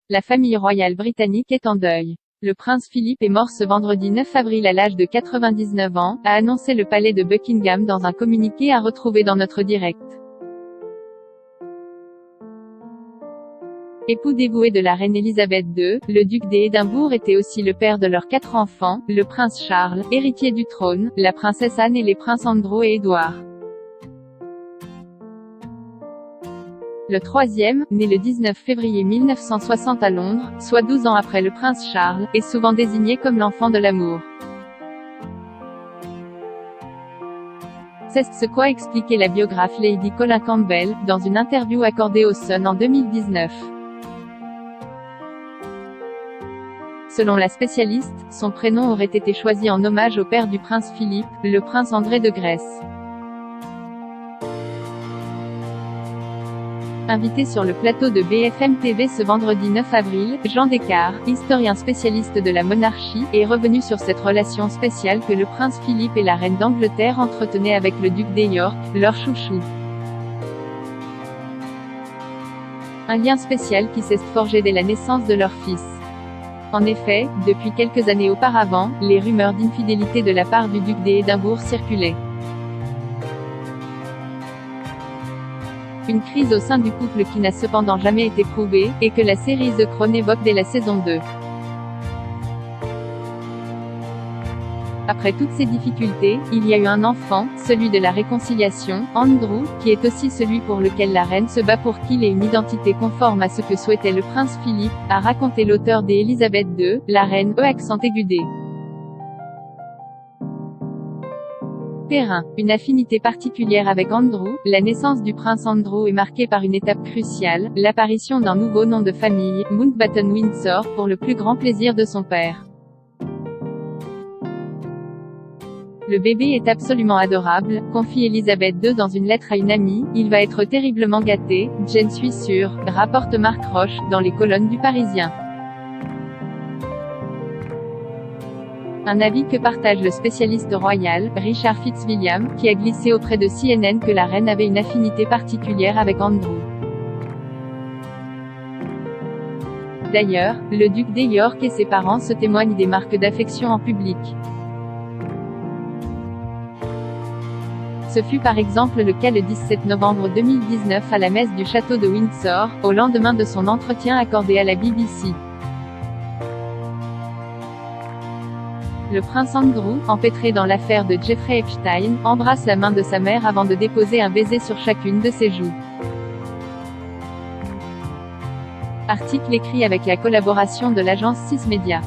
La famille royale britannique est en deuil. Le prince Philippe est mort ce vendredi 9 avril à l'âge de 99 ans, a annoncé le palais de Buckingham dans un communiqué à retrouver dans notre direct. Époux dévoué de la reine Elisabeth II, le duc d'Édimbourg était aussi le père de leurs 4 enfants, le prince Charles, héritier du trône, la princesse Anne et les princes Andrew et Édouard. Le troisième, né le 19 février 1960 à Londres, soit 12 ans après le prince Charles, est souvent désigné comme l'enfant de l'amour. C'est ce qu'a expliqué la biographe Lady Colin Campbell, dans une interview accordée au Sun en 2019. Selon la spécialiste, son prénom aurait été choisi en hommage au père du prince Philippe, le prince André de Grèce. Invité sur le plateau de BFM TV ce vendredi 9 avril, Jean Descartes, historien spécialiste de la monarchie, est revenu sur cette relation spéciale que le prince Philippe et la reine d'Angleterre entretenaient avec le duc d'York, leur chouchou. Un lien spécial qui s'est forgé dès la naissance de leur fils. En effet, depuis quelques années auparavant, les rumeurs d'infidélité de la part du duc d'Édimbourg circulaient. Une crise au sein du couple qui n'a cependant jamais été prouvée, et que la série The Crown évoque dès la saison 2. Après toutes ces difficultés, il y a eu un enfant, celui de la réconciliation, Andrew, qui est aussi celui pour lequel la reine se bat pour qu'il ait une identité conforme à ce que souhaitait le prince Philippe, a raconté l'auteur d'Élisabeth II, la reine, accent aigu. Perrin, une affinité particulière avec Andrew, la naissance du prince Andrew est marquée par une étape cruciale, l'apparition d'un nouveau nom de famille, Mountbatten Windsor, pour le plus grand plaisir de son père. Le bébé est absolument adorable, confie Elisabeth II dans une lettre à une amie, il va être terriblement gâté, j'en suis sûre, rapporte Marc Roche, dans les colonnes du Parisien. Un avis que partage le spécialiste royal, Richard Fitzwilliam, qui a glissé auprès de CNN que la reine avait une affinité particulière avec Andrew. D'ailleurs, le duc d'York et ses parents se témoignent des marques d'affection en public. Ce fut par exemple le cas le 17 novembre 2019 à la messe du château de Windsor, au lendemain de son entretien accordé à la BBC. Le prince Andrew, empêtré dans l'affaire de Jeffrey Epstein, embrasse la main de sa mère avant de déposer un baiser sur chacune de ses joues. Article écrit avec la collaboration de l'agence 6 Média.